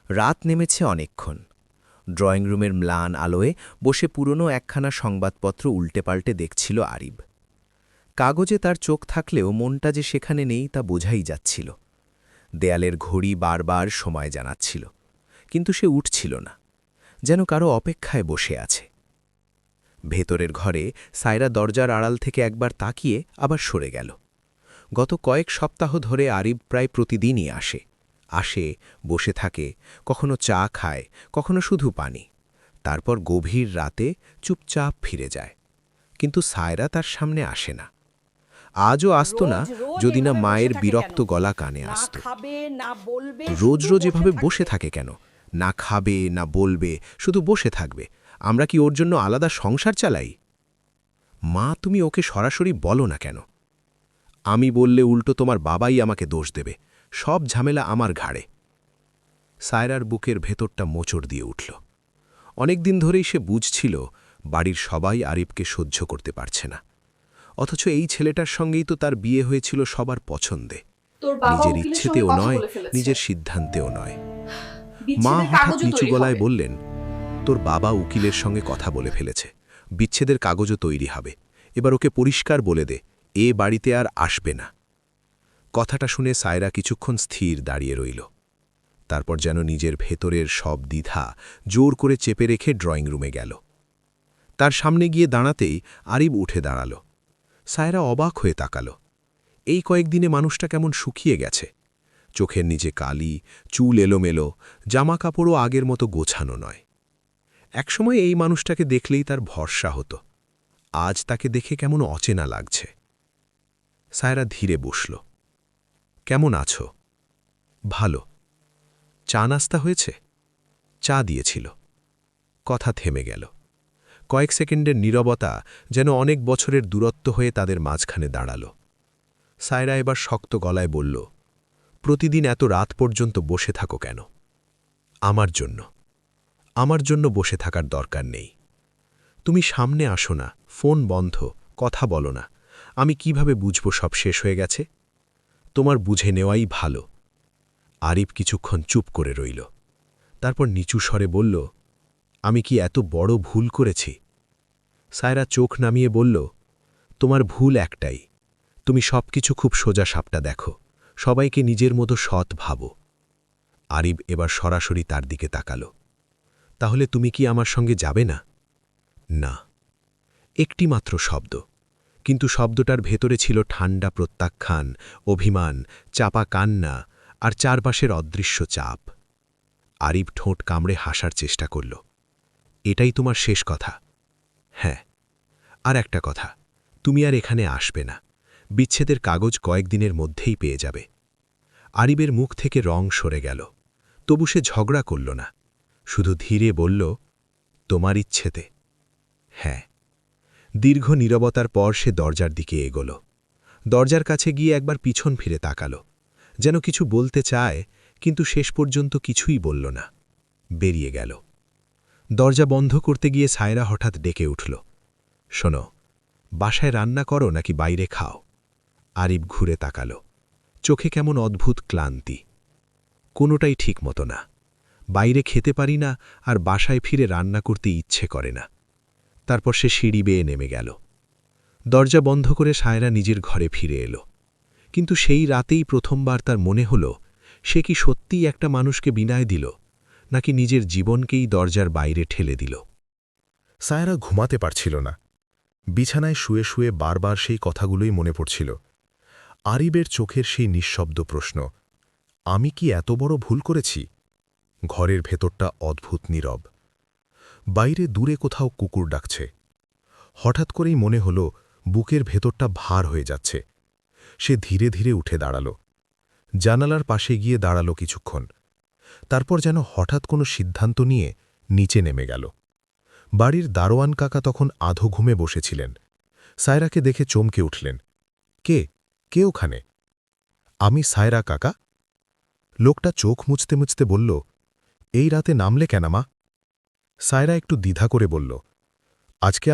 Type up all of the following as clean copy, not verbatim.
রাত নেমেছে অনেকক্ষণ। ড্রয়িং রুমের ম্লান আলোয় বসে পুরনো একখানা সংবাদপত্র উল্টেপাল্টে দেখছিল আরিব। কাগজে তার চোখ থাকলেও মনটা যে সেখানে নেই তা বোঝাই যাচ্ছিল। দেয়ালের ঘড়ি বারবার সময় জানাচ্ছিল, কিন্তু সে উঠছিল না, যেন কারো অপেক্ষায় বসে আছে। ভেতরের ঘরে সায়রা দরজার আড়াল থেকে একবার তাকিয়ে আবার সরে গেল। গত কয়েক সপ্তাহ ধরে আরিব প্রায় প্রতিদিনই আসে, বসে থাকে, কখনো চা খায়, কখনো শুধু পানি। তারপর গভীর রাতে চুপচাপ ফিরে যায়। কিন্তু সায়রা তার সামনে আসে না। আজও আসত না, রোজ রোজ যদি না এভাবে বসে মায়ের থাকে কেন? বিরক্ত গলা কানে না আসত। খাবে না বলবে, রোজ শুধু রোজ বসে এভাবে বসে থাকবে। থাকে কেন? না খাবে না বলবে, শুধু বসে থাকবে। আমরা কি ওর জন্য আলাদা সংসার চালাই? মা, তুমি ওকে সরাসরি বলো না কেন? আমি বললে উল্টো তোমার বাবাই আমাকে দোষ দেবে। সব ঝামেলা আমার ঘাড়ে। সায়রার বুকের ভেতরটা মোচড় দিয়ে উঠল। অনেক দিন ধরেই সে বুঝছিল বাড়ির সবাই আরিফকে সহ্য করতে পারছে না, অথচ এই ছেলেটার সঙ্গেই তো তার বিয়ে হয়েছিল সবার পছন্দে। তোর বাবা নিজের উকিলের সঙ্গে ইচ্ছেতেও কথা নয়, বলে ফেলেছে। নিজের সিদ্ধান্তেও নয়। মা বিচ্ছেদের হঠাৎ কাগজও নিচু তৈরি গলায় হবে। বললেন, তোর বাবা উকিলের সঙ্গে কথা বলে ফেলেছে, বিচ্ছেদের কাগজও তৈরি হবে। এবার ওকে পরিষ্কার বলে দে, এ বাড়িতে আর আসবে না। কথাটা শুনে সায়রা কিছুক্ষণ স্থির দাঁড়িয়ে রইল। তারপর যেন নিজের ভেতরের সব দ্বিধা জোর করে চেপে রেখে ড্রয়িং রুমে গেল। তার সামনে গিয়ে দাঁড়াতেই আরিব উঠে দাঁড়াল। সায়রা অবাক হয়ে তাকাল। এই কয়েকদিনে মানুষটা কেমন শুকিয়ে গেছে। চোখের নিচে কালি, চুল এলোমেলো, জামা কাপড়ও আগের মতো গোছানো নয়। একসময় এই মানুষটাকে দেখলেই তার ভরসা হতো। আজ তাকে দেখে কেমন অচেনা লাগছে। সায়রা ধীরে বসল। কেমন আছো? ভালো। চা নাস্তা হয়েছে? চা দিয়েছিল। কথা থেমে গেল। কয়েক সেকেন্ডের নীরবতা যেন অনেক বছরের দূরত্ব হয়ে তাদের মাঝখানে দাঁড়াল। সায়রা এবার শক্ত গলায় বলল, প্রতিদিন এত রাত পর্যন্ত বসে থাকো কেন? আমার জন্য। আমার জন্য বসে থাকার দরকার নেই। তুমি সামনে আসো না, ফোন বন্ধ, কথা বলো না। আমি কিভাবে বুঝব সব শেষ হয়ে গেছে? তোমার বুঝে নেওয়াই ভালো। আরিফ কিছুক্ষণ চুপ করে রইল। তারপর নিচু স্বরে বলল, আমি কি এত বড় ভুল করেছি? সায়রা চোখ নামিয়ে বলল, তোমার ভুল একটাই, তুমি সবকিছু খুব সোজা সাপটা দেখো, সবাইকে নিজের মতো সৎ ভাবো। আরিব এবার সরাসরি তার দিকে তাকাল। তাহলে তুমি কি আমার সঙ্গে যাবে না? না। একটি মাত্র শব্দ, কিন্তু শব্দটার ভেতরে ছিল ঠান্ডা প্রত্যাখ্যান, অভিমান, চাপা কান্না আর চারপাশের অদৃশ্য চাপ। আরিব ঠোঁট কামড়ে হাসার চেষ্টা করল। এটাই তোমার শেষ কথা? হ্যাঁ। আর একটা কথা, তুমি আর এখানে আসবে না। বিচ্ছেদের কাগজ কয়েকদিনের মধ্যেই পেয়ে যাবে। আরিবের মুখ থেকে রং সরে গেল, তবু সে ঝগড়া করল না, শুধু ধীরে বলল, তোমার ইচ্ছেতে। হ্যাঁ। দীর্ঘ নীরবতার পর সে দরজার দিকে এগোল। দরজার কাছে গিয়ে একবার পিছন ফিরে তাকাল, যেন কিছু বলতে চায়, কিন্তু শেষ পর্যন্ত কিছুই বলল না। বেরিয়ে গেল। দরজা বন্ধ করতে গিয়ে সায়রা হঠাৎ ডেকে উঠল, শোনো, বাসায় রান্না করো নাকি বাইরে খাও? আরিব ঘুরে তাকাল, চোখে কেমন অদ্ভুত ক্লান্তি। কোনোটাই ঠিক মতো না। বাইরে খেতে পারি না, আর বাসায় ফিরে রান্না করতে ইচ্ছে করে না। তারপর সে সিঁড়ি বেয়ে নেমে গেল। দরজা বন্ধ করে সায়রা নিজের ঘরে ফিরে এলো। কিন্তু সেই রাতেই প্রথমবার তার মনে হল, সে কি সত্যিই একটা মানুষকে বিনায় দিল, নাকি নিজের জীবনকেই দরজার বাইরে ঠেলে দিল। সায়রা ঘুমাতে পারছিল না। বিছানায় শুয়ে শুয়ে বারবার সেই কথাগুলোই মনে পড়ছিল। আরিবের চোখের সেই নিঃশব্দ প্রশ্ন, আমি কি এত বড় ভুল করেছি? ঘরের ভেতরটা অদ্ভুত নীরব। বাইরে দূরে কোথাও কুকুর ডাকছে। হঠাৎ করেই মনে হল বুকের ভেতরটা ভার হয়ে যাচ্ছে। সে ধীরে ধীরে উঠে দাঁড়াল। জানালার পাশে গিয়ে দাঁড়াল কিছুক্ষণ। তারপর যেন হঠাৎ কোনো সিদ্ধান্ত নিয়ে নিচে নেমে গেল। বাড়ির দারোয়ান কাকা তখন আধো ঘুমে বসেছিলেন। সায়রাকে দেখে চমকে উঠলেন। কে কে ওখানে? আমি সায়রা কাকা। লোকটা চোখ মুছতে মুছতে বলল, এই রাতে নামলে কেন মা? সায়রা একটু দ্বিধা করে বলল, আজকে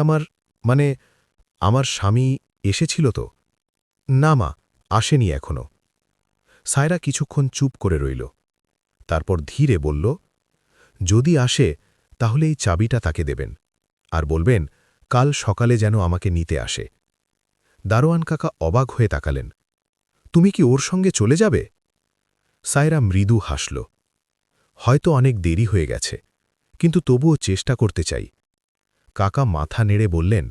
আমার স্বামী এসেছিল তো। না মা, আসেনি এখনো। সায়রা কিছুক্ষণ চুপ করে রইল। তারপর ধীরে বলল, যদি আসে তাহলে এই চাবিটা তাকে দেবেন আর বলবেন কাল সকালে যেন আমাকে নিতে আসে। দারোয়ান কাকা অবাক হয়ে তাকালেন। তুমি কি ওর সঙ্গে চলে যাবে? সায়রা মৃদু হাসল। হয়তো অনেক দেরি হয়ে গেছে, কিন্তু তবুও চেষ্টা করতে চাই। কাকা মাথা নেড়ে বললেন,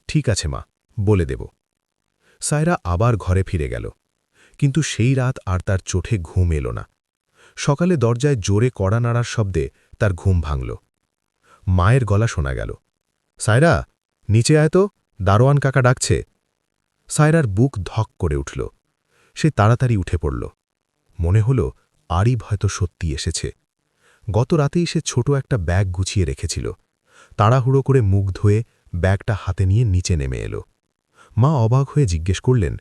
ঠিক আছে মা, বলে দেব। সায়রা আবার ঘরে ফিরে গেল, কিন্তু সেই রাত আর তার চোখে ঘুম এলো না। সকালে দরজায় জোরে কড়া নাড়ার শব্দে তার ঘুম ভাঙল। মায়ের গলা শোনা গেল, সায়রা, নিচে আয় তো, দারোয়ান কাকা ডাকছে। সায়রার বুক ধক করে উঠল। সে তাড়াতাড়ি উঠে পড়ল। মনে হল আরিব হয়তো সত্যি এসেছে। গত রাতেই সে ছোট একটা ব্যাগ গুছিয়ে রেখেছিল। তাড়াহুড়ো করে মুখ ধুয়ে ব্যাগটা হাতে নিয়ে নিচে নেমে এলো। মা অবাক হয়ে জিজ্ঞেস করলেন,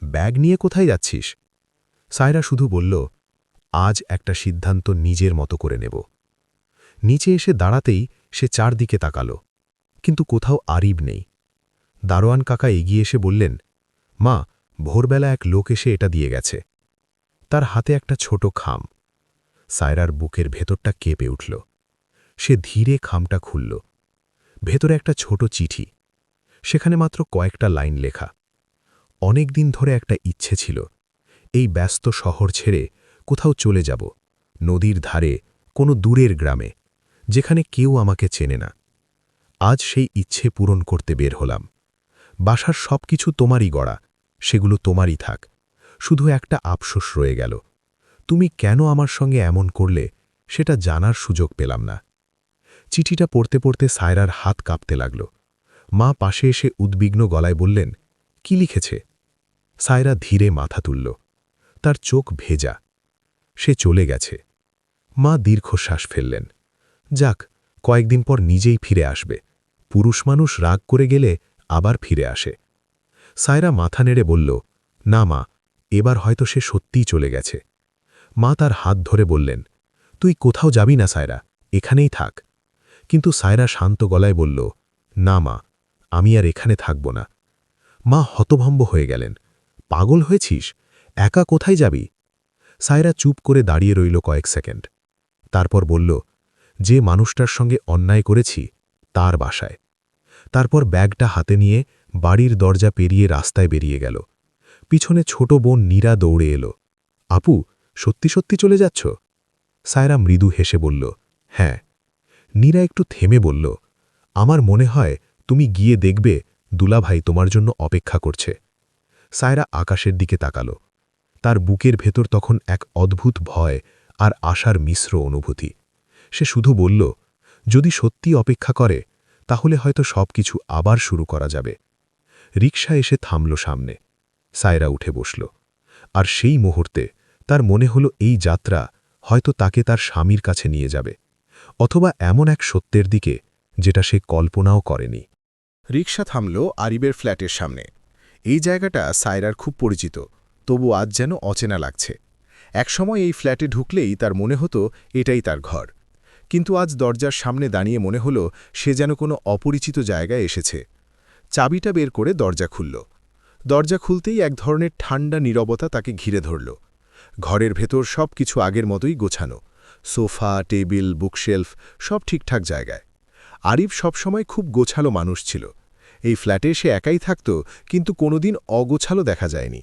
ব্যাগ নিয়ে কোথায় যাচ্ছিস? সায়রা শুধু বলল, আজ একটা সিদ্ধান্ত নিজের মতো করে নেব। নিচে এসে দাঁড়াতেই সে চারদিকে তাকাল, কিন্তু কোথাও আরিব নেই। দারোয়ান কাকা এগিয়ে এসে বললেন, মা, ভোরবেলা এক লোক এসে এটা দিয়ে গেছে। তার হাতে একটা ছোট খাম। সায়রার বুকের ভেতরটা কেঁপে উঠল। সে ধীরে খামটা খুলল। ভেতরে একটা ছোট চিঠি। সেখানে মাত্র কয়েকটা লাইন লেখা। অনেক দিন ধরে একটা ইচ্ছে ছিল, এই ব্যস্ত শহর ছেড়ে কোথাও চলে যাব, নদীর ধারে, কোনো দূরের গ্রামে, যেখানে কেউ আমাকে চেনে না। আজ সেই ইচ্ছে পূরণ করতে বের হলাম। বাসার সব কিছু তোমারই গড়া, সেগুলো তোমারই থাক। শুধু একটা আফসোস রয়ে গেল, তুমি কেন আমার সঙ্গে এমন করলে সেটা জানার সুযোগ পেলাম না। চিঠিটা পড়তে পড়তে সায়রার হাত কাঁপতে লাগল। মা পাশে এসে উদ্বিগ্ন গলায় বললেন, কি লিখেছে? সায়রা ধীরে মাথা তুলল। তার চোখ ভেজা। সে চলে গেছে। মা দীর্ঘশ্বাস ফেললেন। যাক, কয়েকদিন পর নিজেই ফিরে আসবে। পুরুষ মানুষ রাগ করে গেলে আবার ফিরে আসে। সায়রা মাথা নেড়ে বলল, না মা, এবার হয়তো সে সত্যিই চলে গেছে। মা তার হাত ধরে বললেন, তুই কোথাও যাবি না সায়রা, এখানেই থাক। কিন্তু সায়রা শান্ত গলায় বলল, না মা, আমি আর এখানে থাকব না। মা হতভম্ব হয়ে গেলেন। পাগল হয়েছিস? একা কোথায় যাবি? সায়রা চুপ করে দাঁড়িয়ে রইল কয়েক সেকেন্ড। তারপর বলল, যে মানুষটার সঙ্গে অন্যায় করেছি তার বাসায়। তারপর ব্যাগটা হাতে নিয়ে বাড়ির দরজা পেরিয়ে রাস্তায় বেরিয়ে গেল। পিছনে ছোট বোন নীরা দৌড়ে এলো। আপু, সত্যি সত্যি চলে যাচ্ছ? সায়রা মৃদু হেসে বলল, হ্যাঁ। নীরা একটু থেমে বলল, আমার মনে হয় তুমি গিয়ে দেখবে দুলাভাই তোমার জন্য অপেক্ষা করছে। সায়রা আকাশের দিকে তাকাল। তার বুকের ভেতর তখন এক অদ্ভুত ভয় আর আশার মিশ্র অনুভূতি। সে শুধু বলল, যদি সত্যি অপেক্ষা করে তাহলে হয়তো সবকিছু আবার শুরু করা যাবে। রিকশা এসে থামল সামনে। সায়রা উঠে বসল। আর সেই মুহূর্তে তার মনে হলো এই যাত্রা হয়তো তাকে তার স্বামীর কাছে নিয়ে যাবে, অথবা এমন এক সত্যের দিকে যেটা সে কল্পনাও করেনি। রিকশা থামল আরিবের ফ্ল্যাটের সামনে। এই জায়গাটা সায়রার খুব পরিচিত, তবু আজ যেন অচেনা লাগছে। একসময় এই ফ্ল্যাটে ঢুকলেই তার মনে হতো এটাই তার ঘর, কিন্তু আজ দরজার সামনে দাঁড়িয়ে মনে হলো সে যেন কোনো অপরিচিত জায়গায় এসেছে। চাবিটা বের করে দরজা খুলল। দরজা খুলতেই এক ধরনের ঠান্ডা নীরবতা তাকে ঘিরে ধরল। ঘরের ভেতর সব কিছু আগের মতোই গোছানো, সোফা, টেবিল, বুকশেলফ, সব ঠিকঠাক জায়গায়। আরিফ সবসময় খুব গোছালো মানুষ ছিল। এই ফ্ল্যাটে সে একাই থাকত, কিন্তু কোনোদিন অগোছালো দেখা যায়নি।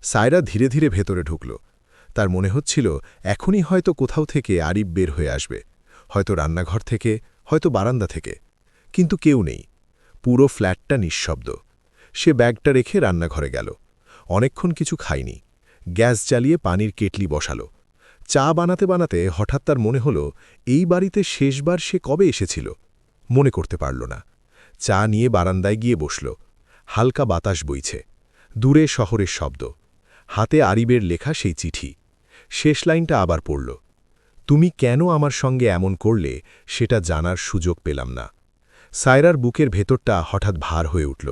সায়রা ধীরে ধীরে ভেতরে ঢুকল। তার মনে হচ্ছিল এখনই হয়তো কোথাও থেকে আরিফ বের হয়ে আসবে, হয়তো রান্নাঘর থেকে, হয়তো বারান্দা থেকে। কিন্তু কেউ নেই। পুরো ফ্ল্যাটটা নিঃশব্দ। সে ব্যাগটা রেখে রান্নাঘরে গেল। অনেকক্ষণ কিছু খায়নি। গ্যাস জ্বালিয়ে পানির কেটলি বসালো। চা বানাতে বানাতে হঠাৎ তার মনে হলো এই বাড়িতে শেষবার সে কবে এসেছিল। মনে করতে পারল না। চা নিয়ে বারান্দায় গিয়ে বসল। হালকা বাতাস বইছে। দূরে শহরের শব্দ। হাতে আরিবের লেখা সেই চিঠি। শেষ লাইনটা আবার পড়ল, তুমি কেন আমার সঙ্গে এমন করলে সেটা জানার সুযোগ পেলাম না। সায়রার বুকের ভেতরটা হঠাৎ ভার হয়ে উঠল।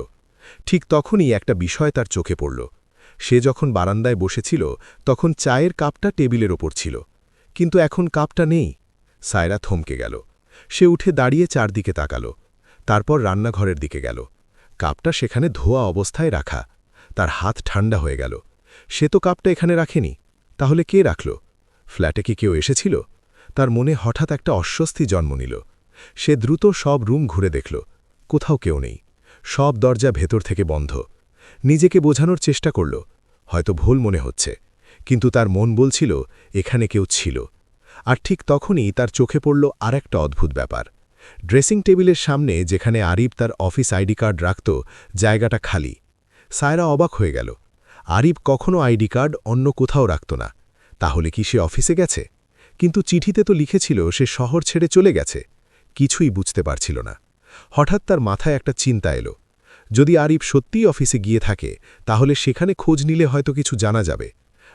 ঠিক তখনই একটা বিষয় তার চোখে পড়ল। সে যখন বারান্দায় বসেছিল তখন চায়ের কাপটা টেবিলের ওপর ছিল, কিন্তু এখন কাপটা নেই। সায়রা থমকে গেল। সে উঠে দাঁড়িয়ে চারদিকে তাকাল। তারপর রান্নাঘরের দিকে গেল। কাপটা সেখানে ধোয়া অবস্থায় রাখা। তার হাত ঠান্ডা হয়ে গেল। সে তো কাপটা এখানে রাখেনি। তাহলে কে রাখল? ফ্ল্যাটে কি কেউ এসেছিল? তার মনে হঠাৎ একটা অস্বস্তি জন্ম নিল। সে দ্রুত সব রুম ঘুরে দেখল। কোথাও কেউ নেই। সব দরজা ভেতর থেকে বন্ধ। নিজেকে বোঝানোর চেষ্টা করল, হয়তো ভুল মনে হচ্ছে, কিন্তু তার মন বলছিল এখানে কেউ ছিল। আর ঠিক তখনই তার চোখে পড়ল আরেকটা অদ্ভুত ব্যাপার। ড্রেসিং টেবিলের সামনে যেখানে আরিফ তার অফিস আইডি কার্ড রাখত, জায়গাটা খালি। সায়রা অবাক হয়ে গেল। আরিফ কখনো আইডি কার্ড অন্য কোথাও রাখত না। তাহলে কি সে অফিসে গেছে? কিন্তু চিঠিতে তো লিখেছিল সে শহর ছেড়ে চলে গেছে। কিছুই বুঝতে পারছিল না। হঠাৎ তার মাথায় একটা চিন্তা এলো। যদি আরিফ সত্যিই অফিসে গিয়ে থাকে, তাহলে সেখানে খোঁজ নিলে হয়তো কিছু জানা যাবে।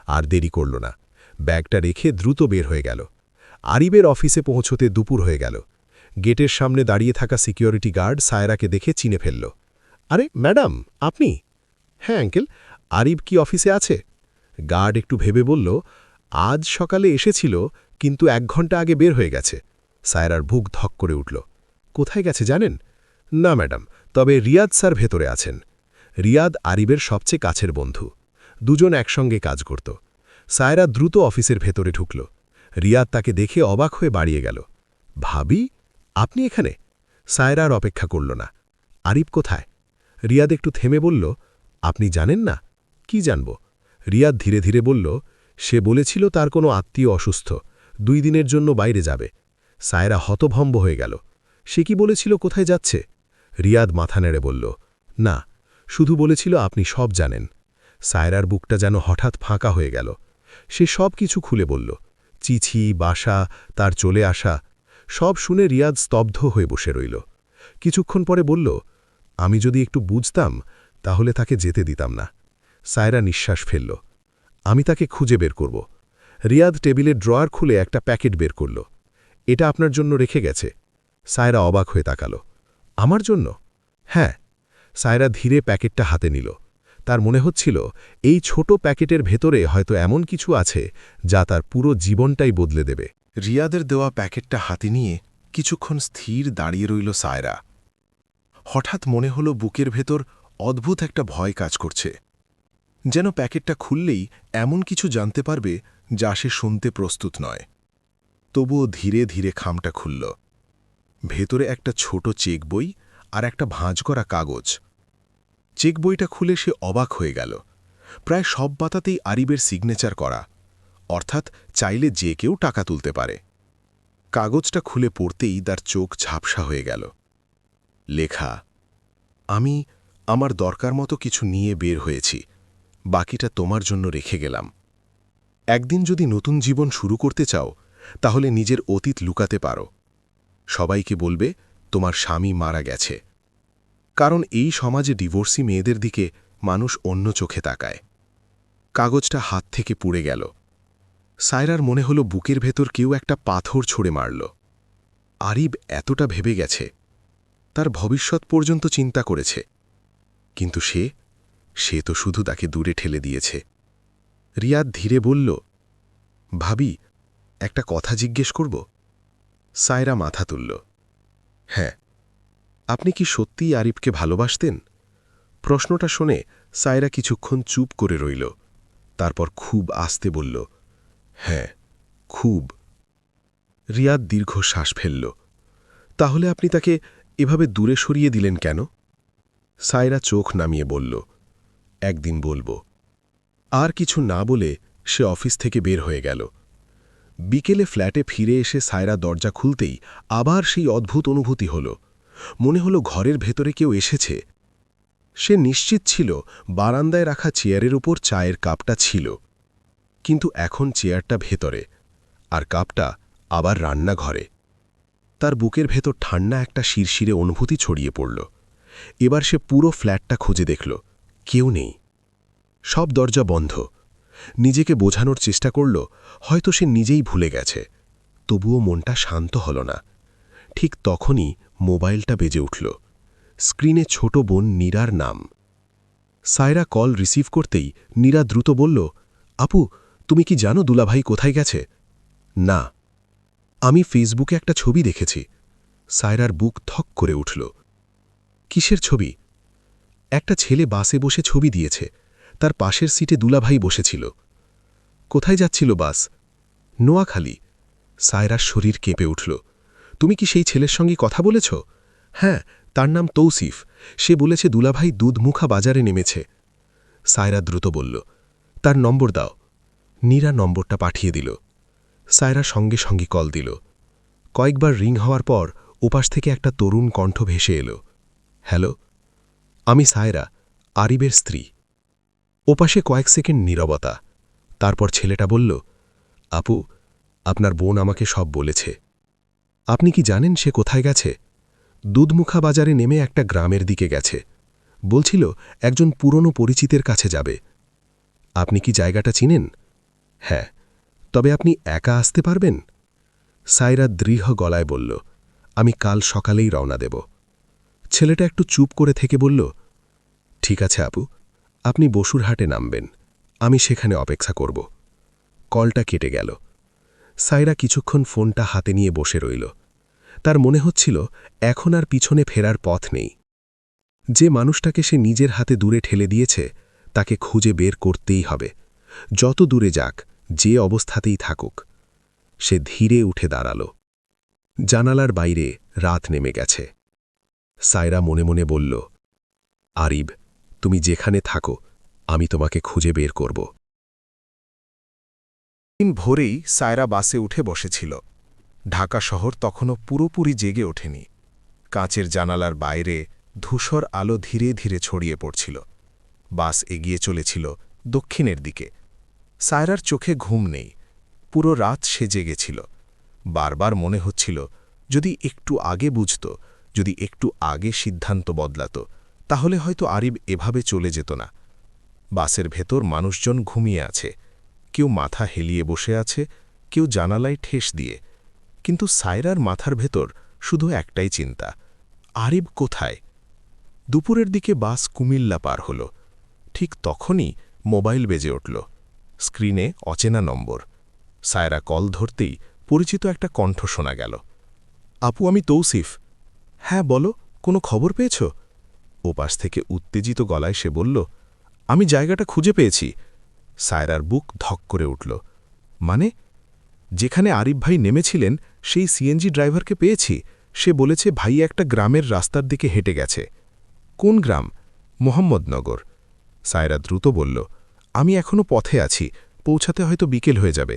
আর দেরি করল না। ব্যাগটা রেখে দ্রুত বের হয়ে গেল। আরিফের অফিসে পৌঁছতে দুপুর হয়ে গেল। গেটের সামনে দাঁড়িয়ে থাকা সিকিউরিটি গার্ড সায়রাকে দেখে চিনে ফেলল। আরে ম্যাডাম, আপনি? হ্যাঁ আঙ্কেল, আরিফ কি অফিসে আছে? গার্ড একটু ভেবে বলল, আজ সকালে এসেছিল, কিন্তু 1 ঘন্টা আগে বের হয়ে গেছে। সায়রার বুক ধক করে উঠল। কোথায় গেছে জানেন? না ম্যাডাম, তবে রিয়াদ স্যার ভেতরে আছেন। রিয়াদ আরিফের সবচেয়ে কাছের বন্ধু। দুজন একসঙ্গে কাজ করত। সায়রা দ্রুত অফিসের ভেতরে ঢুকল। রিয়াদ তাকে দেখে অবাক হয়ে বাড়িয়ে গেল। ভাবি, আপনি এখানে? সায়রা আর অপেক্ষা করল না। আরিফ কোথায়? রিয়াদ একটু থেমে বলল, আপনি জানেন না? কি জানব? রিয়াদ ধীরে ধীরে বলল, সে বলেছিল তার কোনো আত্মীয় অসুস্থ, 2 দিনের জন্য বাইরে যাবে। সায়রা হতভম্ব হয়ে গেল। সে কি বলেছিল কোথায় যাচ্ছে? রিয়াদ মাথা নেড়ে বলল, না, শুধু বলেছিল আপনি সব জানেন। সায়রার বুকটা যেন হঠাৎ ফাঁকা হয়ে গেল। সে সব কিছু খুলে বলল, চিঠি, বাসা, তার চলে আসা। সব শুনে রিয়াদ স্তব্ধ হয়ে বসে রইল। কিছুক্ষণ পরে বলল, আমি যদি একটু বুঝতাম, তাহলে তাকে যেতে দিতাম না। সায়রা নিঃশ্বাস ফেলল। আমি তাকে খুঁজে বের করব। রিয়াদ টেবিলের ড্রয়ার খুলে একটা প্যাকেট বের করল। এটা আপনার জন্য রেখে গেছে। সায়রা অবাক হয়ে তাকাল। আমার জন্য? হ্যাঁ। সায়রা ধীরে প্যাকেটটা হাতে নিল। তার মনে হচ্ছিল এই ছোট প্যাকেটের ভেতরে হয়তো এমন কিছু আছে যা তার পুরো জীবনটাই বদলে দেবে। রিয়াদের দেওয়া প্যাকেটটা হাতে নিয়ে কিছুক্ষণ স্থির দাঁড়িয়ে রইল সায়রা। হঠাৎ মনে হলো বুকের ভেতর অদ্ভুত একটা ভয় কাজ করছে। যেন প্যাকেটটা খুললেই এমন কিছু জানতে পারবে যা সে শুনতে প্রস্তুত নয়। তবুও ধীরে ধীরে খামটা খুলল। ভেতরে একটা ছোট চেক বই আর একটা ভাঁজ করা কাগজ। চেক বইটা খুলে সে অবাক হয়ে গেল। প্রায় সব পাতাতেই আরিফের সিগনেচার করা, অর্থাৎ চাইলে যে কেউ টাকা তুলতে পারে। কাগজটা খুলে পড়তেই তার চোখ ঝাপসা হয়ে গেল। লেখা, আমি আমার দরকার মতো কিছু নিয়ে বের হয়েছি, বাকিটা তোমার জন্য রেখে গেলাম। একদিন যদি নতুন জীবন শুরু করতে চাও, তাহলে নিজের অতীত লুকাতে পারো। সবাইকে বলবে তোমার স্বামী মারা গেছে, কারণ এই সমাজে ডিভোর্সি মেয়েদের দিকে মানুষ অন্য চোখে তাকায়। কাগজটা হাত থেকে পুড়ে গেল। সায়রার মনে হলো বুকের ভেতর কেউ একটা পাথর ছুঁড়ে মারল। আরিফ এতটা ভেবে গেছে, তার ভবিষ্যৎ পর্যন্ত চিন্তা করেছে, কিন্তু সে তো শুধু তাকে দূরে ঠেলে দিয়েছে। রিয়াদ ধীরে বলল, ভাবি, একটা কথা জিজ্ঞেস করব? সায়রা মাথা তুলল। হ্যাঁ। আপনি কি সত্যিই আরিফকে ভালোবাসতেন? প্রশ্নটা শুনে সায়রা কিছুক্ষণ চুপ করে রইল। তারপর খুব আস্তে বলল, হ্যাঁ, খুব। রিয়াদ দীর্ঘ শ্বাস ফেলল। তাহলে আপনি তাকে এভাবে দূরে সরিয়ে দিলেন কেন? সায়রা চোখ নামিয়ে বলল, একদিন বলবো। আর কিছু না বলে সে অফিস থেকে বের হয়ে গেল। বিকেলে ফ্ল্যাটে ফিরে এসে সায়রা দরজা খুলতেই আবার সেই অদ্ভুত অনুভূতি হল। মনে হলো ঘরের ভেতরে কেউ এসেছে। সে নিশ্চিত ছিল বারান্দায় রাখা চেয়ারের উপর চায়ের কাপটা ছিল, কিন্তু এখন চেয়ারটা ভেতরে, আর কাপটা আবার রান্নাঘরে। তার বুকের ভেতর ঠান্ডা একটা শিরশিরে অনুভূতি ছড়িয়ে পড়ল। এবার সে পুরো ফ্ল্যাটটা খুঁজে দেখল, কেউ নেই। সব দরজা বন্ধ। নিজেকে বোঝানোর চেষ্টা করল হয়তো সে নিজেই ভুলে গেছে, তবুও মনটা শান্ত হল না। ঠিক তখনই মোবাইলটা বেজে উঠল। স্ক্রিনে ছোট বোন নীরার নাম। সায়রা কল রিসিভ করতেই নীরা দ্রুত বলল, আপু, তুমি কি জানো দুলাভাই কোথায় গেছে? না। আমি ফেসবুকে একটা ছবি দেখেছি। সায়রার বুক থক করে উঠল। কিসের ছবি? একটা ছেলে বাসে বসে ছবি দিয়েছে, তার পাশের সিটে দুলাভাই বসেছিল। কোথায় যাচ্ছিল বাস? নোয়াখালী। সায়রার শরীর কেঁপে উঠল। তুমি কি সেই ছেলের সঙ্গে কথা বলেছ? হ্যাঁ, তার নাম তৌসিফ। সে বলেছে দুলাভাই দুধমুখা বাজারে নেমেছে। সায়রা দ্রুত বলল, তার নম্বর দাও। নীরা নম্বরটা পাঠিয়ে দিল। সায়রা সঙ্গে সঙ্গে কল দিল। কয়েকবার রিং হওয়ার পর ওপাশ থেকে একটা তরুণ কণ্ঠ ভেসে এলো। হ্যালো, আমি সায়রা, আরিবের স্ত্রী। ওপাশে কয়েক সেকেন্ড নীরবতা। তারপর ছেলেটা বলল, আপু, আপনার বোন আমাকে সব বলেছে। আপনি কি জানেন সে কোথায় গেছে? দুধমুখা বাজারে নেমে একটা গ্রামের দিকে গেছে। বলছিল একজন পুরনো পরিচিতের কাছে যাবে। আপনি কি জায়গাটা চিনেন? হ্যাঁ। তবে আপনি একা আসতে পারবেন? সায়রা দৃঢ় গলায় বলল, আমি কাল সকালেই রওনা দেব। ছেলেটা একটু চুপ করে থেকে বলল, ঠিক আছে আপু, আপনি বসুরহাটে নামবেন, আমি সেখানে অপেক্ষা করব। কলটা কেটে গেল। সায়রা কিছুক্ষণ ফোনটা হাতে নিয়ে বসে রইল। তার মনে হচ্ছিল এখন আর পিছনে ফেরার পথ নেই। যে মানুষটাকে সে নিজের হাতে দূরে ঠেলে দিয়েছে তাকে খুঁজে বের করতেই হবে, যত দূরে যাক, যে অবস্থাতেই থাকুক। সে ধীরে উঠে দাঁড়াল। জানালার বাইরে রাত নেমে গেছে। সায়রা মনে মনে বলল, আরিব, তুমি যেখানে থাকো আমি তোমাকে খুঁজে বের করব। দিন ভোরেই সায়রা বাসে উঠে বসেছিল। ঢাকা শহর তখনও পুরোপুরি জেগে ওঠেনি। কাঁচের জানালার বাইরে ধূসর আলো ধীরে ধীরে ছড়িয়ে পড়ছিল। বাস এগিয়ে চলেছিল দক্ষিণের দিকে। সায়রার চোখে ঘুম নেই। পুরো রাত সে জেগেছিল। বারবার মনে হচ্ছিল, যদি একটু আগে বুঝত, যদি একটু আগে সিদ্ধান্ত বদলাত, তাহলে হয়তো আরিব এভাবে চলে যেত না। বাসের ভেতর মানুষজন ঘুমিয়ে আছে। কেউ মাথা হেলিয়ে বসে আছে, কেউ জানালায় ঠেস দিয়ে। কিন্তু সায়রার মাথার ভেতর শুধু একটাই চিন্তা, আরিব কোথায়? দুপুরের দিকে বাস কুমিল্লা পার হল। ঠিক তখনই মোবাইল বেজে উঠল। স্ক্রিনে অচেনা নম্বর। সায়রা কল ধরতেই পরিচিত একটা কণ্ঠ শোনা গেল। আপু, আমি তৌসিফ। হ্যাঁ বলো, কোনো খবর পেয়েছ? ওপাশ থেকে উত্তেজিত গলায় সে বলল, আমি জায়গাটা খুঁজে পেয়েছি। সায়রার বুক ধক করে উঠল। মানে? যেখানে আরিফ ভাই নেমেছিলেন সেই সিএনজি ড্রাইভারকে পেয়েছি। সে বলেছে ভাই একটা গ্রামের রাস্তার দিকে হেঁটে গেছে। কোন গ্রাম? মোহাম্মদনগর। সায়রা দ্রুত বলল, আমি এখনও পথে আছি, পৌঁছাতে হয়তো বিকেল হয়ে যাবে।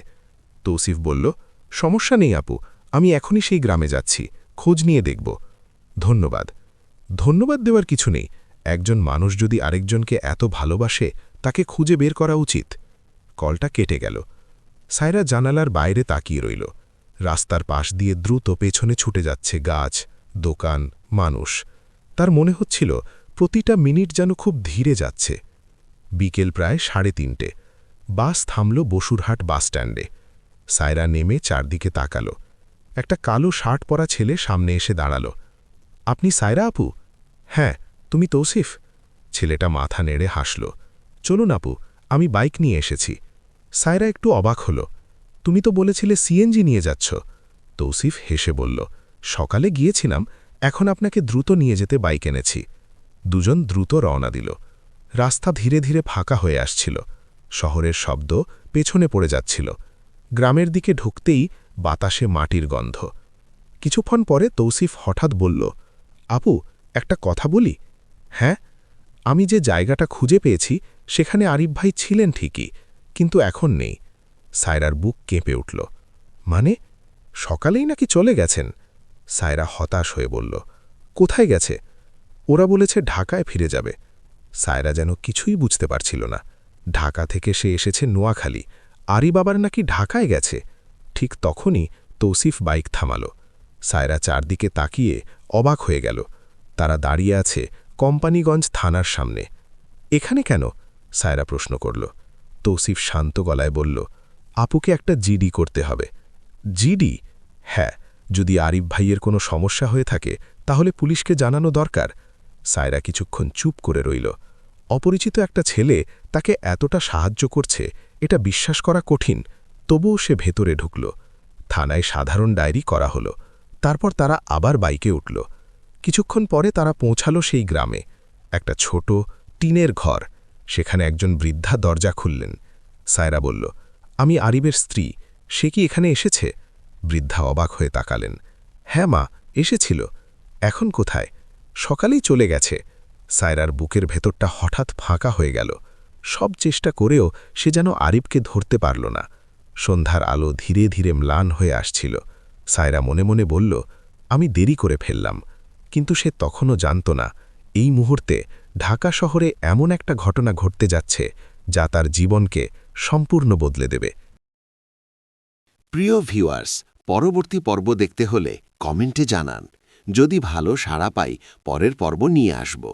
তৌসিফ বলল, সমস্যা নেই আপু, আমি এখনই সেই গ্রামে যাচ্ছি, খোঁজ নিয়ে দেখব। ধন্যবাদ। ধন্যবাদ দেওয়ার কিছু নেই। একজন মানুষ যদি আরেকজনকে এত ভালোবাসে, তাকে খুঁজে বের করা উচিত। কলটা কেটে গেল। সায়রা জানালার বাইরে তাকিয়ে রইল। রাস্তার পাশ দিয়ে দ্রুত পেছনে ছুটে যাচ্ছে গাছ, দোকান, মানুষ। তার মনে হচ্ছিল প্রতিটা মিনিট যেন খুব ধীরে যাচ্ছে। বিকেল প্রায় 3:30। বাস থামল বসুরহাট বাসস্ট্যান্ডে। সায়রা নেমে চারদিকে তাকাল। একটা কালো শার্ট পরা ছেলে সামনে এসে দাঁড়াল। আপনি সায়রা আপু? হ্যাঁ, তুমি তৌসিফ? ছেলেটা মাথা নেড়ে হাসল। চলুন আপু, আমি বাইক নিয়ে এসেছি। সায়রা একটু অবাক হল। তুমি তো বলেছিলে সিএনজি নিয়ে যাচ্ছ। তৌসিফ হেসে বলল, সকালে গিয়েছিলাম, এখন আপনাকে দ্রুত নিয়ে যেতে বাইক এনেছি। দুজন দ্রুত রওনা দিল। রাস্তা ধীরে ধীরে ফাঁকা হয়ে আসছিল। শহরের শব্দ পেছনে পড়ে যাচ্ছিল। গ্রামের দিকে ঢুকতেই বাতাসে মাটির গন্ধ। কিছুক্ষণ পরে তৌসিফ হঠাৎ বলল, আপু, একটা কথা বলি? হ্যাঁ। আমি যে জায়গাটা খুঁজে পেয়েছি সেখানে আরিফ ভাই ছিলেন ঠিকই, কিন্তু এখন নেই। সায়রার বুক কেঁপে উঠল। মানে? সকালেই নাকি চলে গেছেন? সায়রা হতাশ হয়ে বলল, কোথায় গেছে? ওরা বলেছে ঢাকায় ফিরে যাবে। সায়রা যেন কিছুই বুঝতে পারছিল না। ঢাকা থেকে সে এসেছে নোয়াখালী, আরিফ আবার নাকি ঢাকায় গেছে। ঠিক তখনই তৌসিফ বাইক থামাল। সায়রা চারদিকে তাকিয়ে অবাক হয়ে গেল। তারা দাঁড়িয়ে আছে কোম্পানিগঞ্জ থানার সামনে। এখানে কেন? সায়রা প্রশ্ন করল। তৌসিফ শান্ত গলায় বলল, আপুকে একটা জিডি করতে হবে। জিডি? হ্যাঁ, যদি আরিফ ভাইয়ের কোনো সমস্যা হয়ে থাকে তাহলে পুলিশকে জানানো দরকার। সায়রা কিছুক্ষণ চুপ করে রইল। অপরিচিত একটা ছেলে তাকে এতটা সাহায্য করছে, এটা বিশ্বাস করা কঠিন। তবুও সে ভেতরে ঢুকল। থানায় সাধারণ ডায়েরি করা হলো। তারপর তারা আবার বাইকে উঠল। কিছুক্ষণ পরে তারা পৌঁছাল সেই গ্রামে। একটা ছোট টিনের ঘর। সেখানে একজন বৃদ্ধা দরজা খুললেন। সায়রা বলল, আমি আরিবের স্ত্রী। সে কি এখানে এসেছে? বৃদ্ধা অবাক হয়ে তাকালেন। হ্যাঁ মা, এসেছিল। এখন কোথায়? সকালেই চলে গেছে। সায়রার বুকের ভেতরটা হঠাৎ ফাঁকা হয়ে গেল। সব চেষ্টা করেও সে যেন আরিফকে ধরতে পারল না। সন্ধ্যার আলো ধীরে ধীরে ম্লান হয়ে আসছিল। সায়রা মনে মনে বলল, আমি দেরি করে ফেললাম। কিন্তু সে তখনও জানত না, এই মুহূর্তে ঢাকা শহরে এমন একটা ঘটনা ঘটতে যাচ্ছে যা তার জীবনকে সম্পূর্ণ বদলে দেবে। প্রিয় ভিউয়ার্স, পরবর্তী পর্ব দেখতে হলে কমেন্টে জানান। যদি ভালো সাড়া পাই, পরের পর্ব নিয়ে আসব।